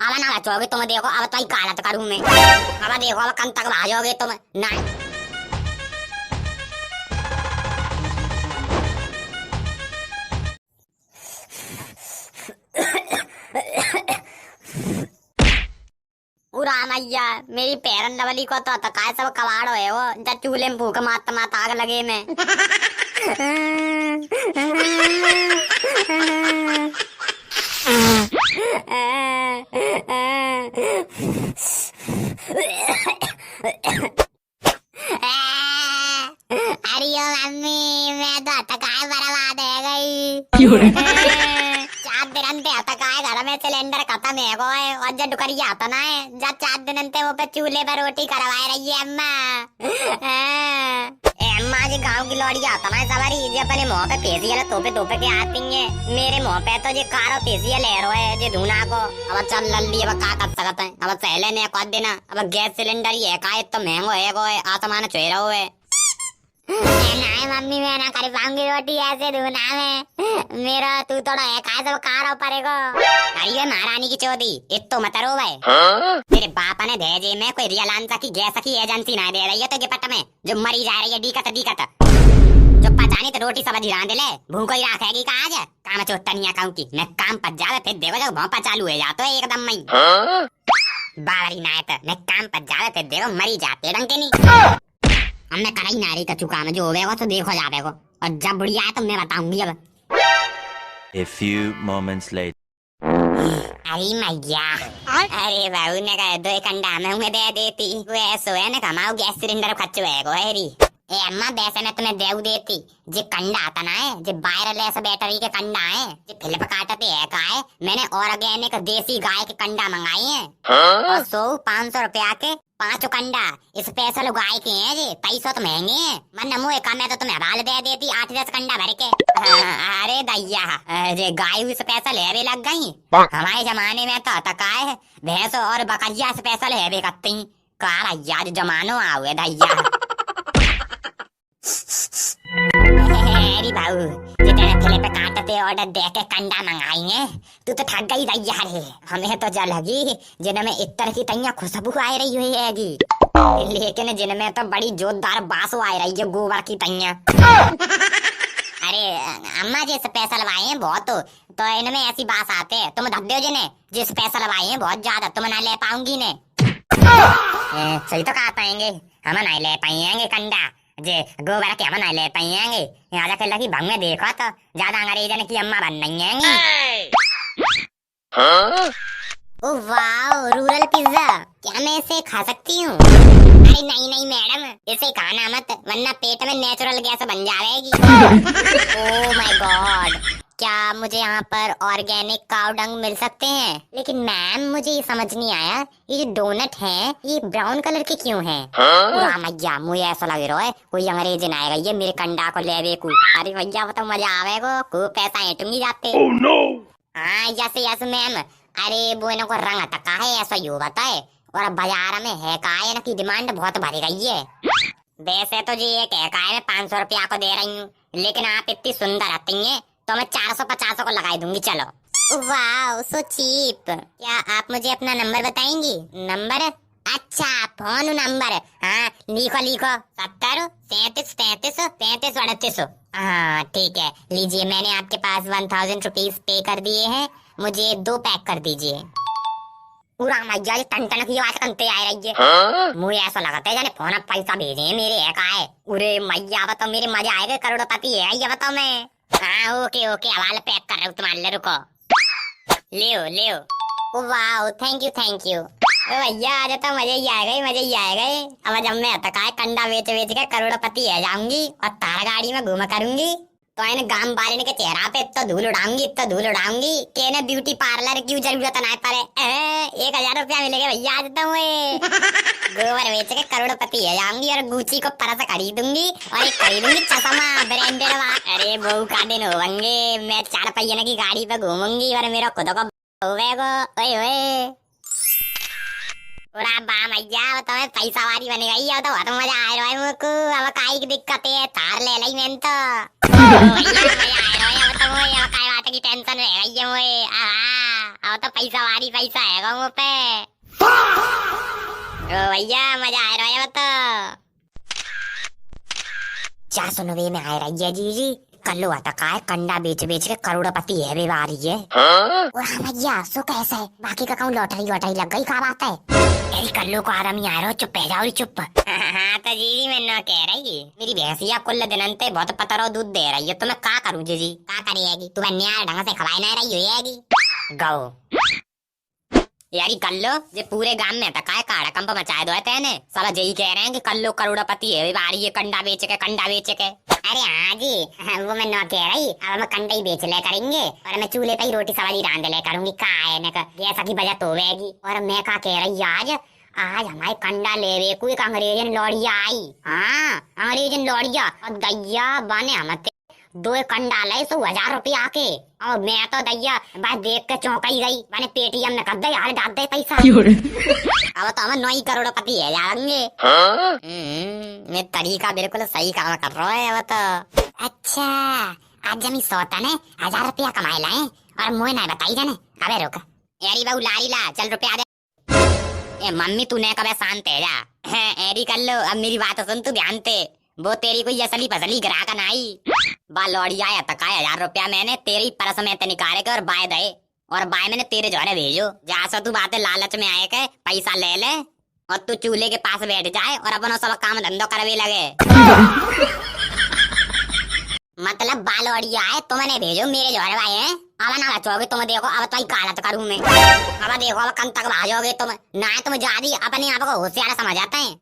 अब ना बचोगे तुम, देखो अब तो कालत करूँ मैं। अब देखो अब कम तक भाजोगे तुम ना। पूरा मैया मेरी पैरन लवली को तो काय सब कबाड़ है वो, जब चूल्हे में भूख मात मात आग लगे में। अरे ओ मम्मी मैं तो हतकाय बर्बाद है गई। 4 दिन अंते हतकाय घर में सिलेंडर खत्म है गो है, और जब डुकरिया आता ना है जब 4 दिन अंते वो पे चूल्हे पर रोटी करवाए रही है अम्मा। अम्मा जी गांव की लौड़ी आता ना सवारी जी अपने मुंह पे फेसियल तोपे तोपे के आती है, मेरे मुंह पे तो जी कारो फेसियल है रोए जी धुना को। अब चल लल्ली अब का कर सकते हैं, अब सहले ने कर देना। अब गैस सिलेंडर ही है का तो महंगो है गो आसमान छुए रहो है। नहीं मम्मी मैं ना कर पाऊंगी रोटी ऐसे धुना में, मेरा तू थोड़ा है का सब कारो पड़ेगा। अरे महारानी की चौधरी इतो मत रो भाई, तेरे बाप ने भेजे में कोई रियलांसा की गैस की एजेंसी ना दे रही है तो गिफ्ट में जो मरी जा रही है दिक्कत जो पता नहीं तो रोटी सब्जी रांध ले भूख ही रखेगी का आज काम चोटनिया खाऊं की मैं काम पर जावे फिर देखो जब भौंपा चालू हो जातो है एकदम मई बावरी नायत मैं काम पर जावे फिर देखो मरी जाते रंग के नहीं। अब मैं कराई नारी का चुका में जो होगा तो देखो जावेगो, और जब बुढ़िया है तो मैं बताऊंगी अब। A few moments later. अरे मैया अरे बाबू ने कहा 2 अंडा में उन्हें दे देती वो ऐसो है ना कमाओ गैस सिलेंडर खर्च होएगो है ए अम्मा वैसे मैं तुम्हें देव देती जे कंडा आता ना है जे वायरलेस बैटरी के कंडा है जे फिलिप काटते है का है, मैंने ऑर्गेनिक देसी गाय के कंडा मंगाए हैं और 500 रुपया के 5 कंडा स्पेशल गाय के हैं जी 2300 तो महंगे हैं। मन मुँह का मैं तो तुम्हें हवाल दे देती 8-10 कंडा भर के। अरे दैया जे गाय स्पेशल है भी लग गई, हमारे जमाने में तो तकाए है भैंस और बकरिया स्पेशल है भी करती काला यार जमानो आओ दैया। अरे बाबू जितने ठेले पे काटते ऑर्डर दे के कंडा मंगाएंगे तू तो ठग गई दैया रे, हमें तो जा लगी जिनमें इत्र की तैया खुशबू आ रही हुई हैगी, लेकिन जिनमें तो बड़ी जोरदार बासो आ रही है गोबर की तैया। अरे अम्मा जी स्पेशल आए हैं बहुत तो इनमें ऐसी बास आते हैं तुम धक दो जिन्हें जो स्पेशल आए हैं बहुत ज्यादा तुम ना ले पाऊंगी ने। सही तो कहा पाएंगे हम नहीं ले पाएंगे कंडा जे गोबर के हम नहीं ले पाएंगे, यहाँ जाकर लगी भंग में देखो तो ज्यादा अंग्रेजन की अम्मा बन नहीं है। ओह वाह रूरल पिज्जा क्या मैं इसे खा सकती हूँ? अरे नहीं मैडम इसे खाना मत वरना पेट में नेचुरल गैस बन जाएगी। ओह माय गॉड क्या मुझे यहाँ पर ऑर्गेनिक काऊ डंग मिल सकते हैं? लेकिन मैम मुझे ये समझ नहीं आया ये जो डोनट है ये ब्राउन कलर के क्यों हैं? मैया मुझे ऐसा लग रहा है कोई अंग्रेज आएगा ये मेरे कंडा को ले बेकू। अरे भैया वो तो मजा आवेगा को पैसा ऐटूंगी जाते। हाँ यस मैम, अरे वो इनको रंग तका है ऐसा ही होगा है और बाजार में है काय की डिमांड बहुत भरी गई है। वैसे तो जी एक है काय में 500 रुपया को दे रही हूँ, लेकिन आप इतनी सुंदर आती हैं तो मैं 450 को लगा दूंगी चलो। वाह सो चीप, क्या आप मुझे अपना नंबर बताएंगी? नंबर? अच्छा फोन नंबर, हाँ लिखो 70 37 33 35 38। हाँ ठीक है लीजिए मैंने आपके पास 1000 रुपीज पे कर दिए हैं, मुझे 2 पैक कर दीजिए। पूरा मैया ये टन की आवाज कंते आ रही है, मुझे ऐसा लगता है जाने फोन पैसा भेजे मेरे है का है। अरे मैया बताओ मेरे मजा आएगा करोड़पति है ये बताओ मैं। हाँ ओके हवाला पैक कर रहा हूँ तुम्हारे लिए रुको ले। वाह थैंक यू भैया आज तो मजे ही आएगा। अब जब मैं तक कंडा बेच के करोड़पति है जाऊंगी और तार गाड़ी में घूमा करूंगी तो इन गांव वाले के चेहरा पे इतना धूल उड़ाऊंगी कि इन्हें ब्यूटी पार्लर की जरूरत ना पड़े। 1000 रुपया मिलेगा भैया आज तो मैं गोबर बेच के करोड़पति है जाऊंगी और गुची को परस खरीदूंगी और एक खरीदूंगी चश्मा ब्रांडेड। अरे बहू का दिन होंगे मैं 4 पहिए की गाड़ी पे घूमूंगी और मेरा खुद को ओए पूरा बा मैया तो मैं पैसा वाली बन गई है तो बहुत मजा आ रहा है मुझको। अब काई की दिक्कत है थार ले ली मैंने तो मजा आ रहा है अब तो मुझे अब काय बात की टेंशन रह गई है मुझे। अब तो पैसा वारी पैसा है गाँव पे। ओ भैया मजा आ रहा है बता। 490 में आ रही है जी। कल्लू आता का है, कंडा बेच बेच के करोड़पति है बेवारी है। और हाँ भैया सो कैसे है, बाकी का कहूँ लॉटरी लॉटरी लग गई, क्या बात है? यही कल्लू को आदमी आ रहा हो, चुप है जाओ चुप। हाँ तो जी मैं न कह रही मेरी भैंसिया कुल दिनंते बहुत पतरो दूध दे रही है, तो मैं क्या करूँ जी? क्या करिएगी तुम्हें? न्याय ढंग से खवाई ना रही होगी गौ यारी। कल्लो जे पूरे गांव में तक काड़ा कंप मचाए दो तेने, साला यही कह रहे हैं कि कल्लो करोड़पति है बारी ये कंडा बेच के कंडा बेच के। अरे हाँ जी वो मैं न कह रही, अब हम कंडा ही बेच ले करेंगे और मैं चूल्हे पे ही रोटी सब्जी रांध ले करूंगी। का है न जैसा की बजट होगी। और मैं क्या कह रही आज हमारे कंडा लेवे कोई अंग्रेजन लौड़िया आई। हाँ अंग्रेजन लौड़िया और दैया बने हम 2 कंडा ले 100,000 रुपया के। और मैं तो दैया बस देख के चौंक ही गई, मैंने पेटीएम में कर दे यार, डाल दे पैसा। अब तो हम 9 करोड़पति है जाएंगे। मैं तरीका बिल्कुल सही काम कर रहा है। अब तो अच्छा आज जमी सौतन है 1,000 रुपया कमाए लाए और मुझे ना बताई जाने। अबे रुक यारी बहू लारी ला चल रुपया दे। ए मम्मी तूने कबे शांत है जा। एरी कर लो अब मेरी बात सुन तू ध्यान से। वो तेरी कोई असली फसली ग्राहक नहीं बा लौड़िया या तक 1,000 रुपया मैंने तेरी परस में ते निकाले के और बाय दे और बाय मैंने तेरे जोरे भेजो। जैसा तू बातें लालच में आए के पैसा ले ले और तू चूल्हे के पास बैठ जाए और अपना सब काम धंधो करवे लगे। मतलब बालौड़िया है तो मैंने भेजो मेरे जोरे भाई है। अब ना बचोगे तुम, देखो अब तो कालत करूँ मैं। अब देखो अब कम तक भाजोगे तुम ना, तुम ज्यादा अपने आप को होशियार समझ आते हैं।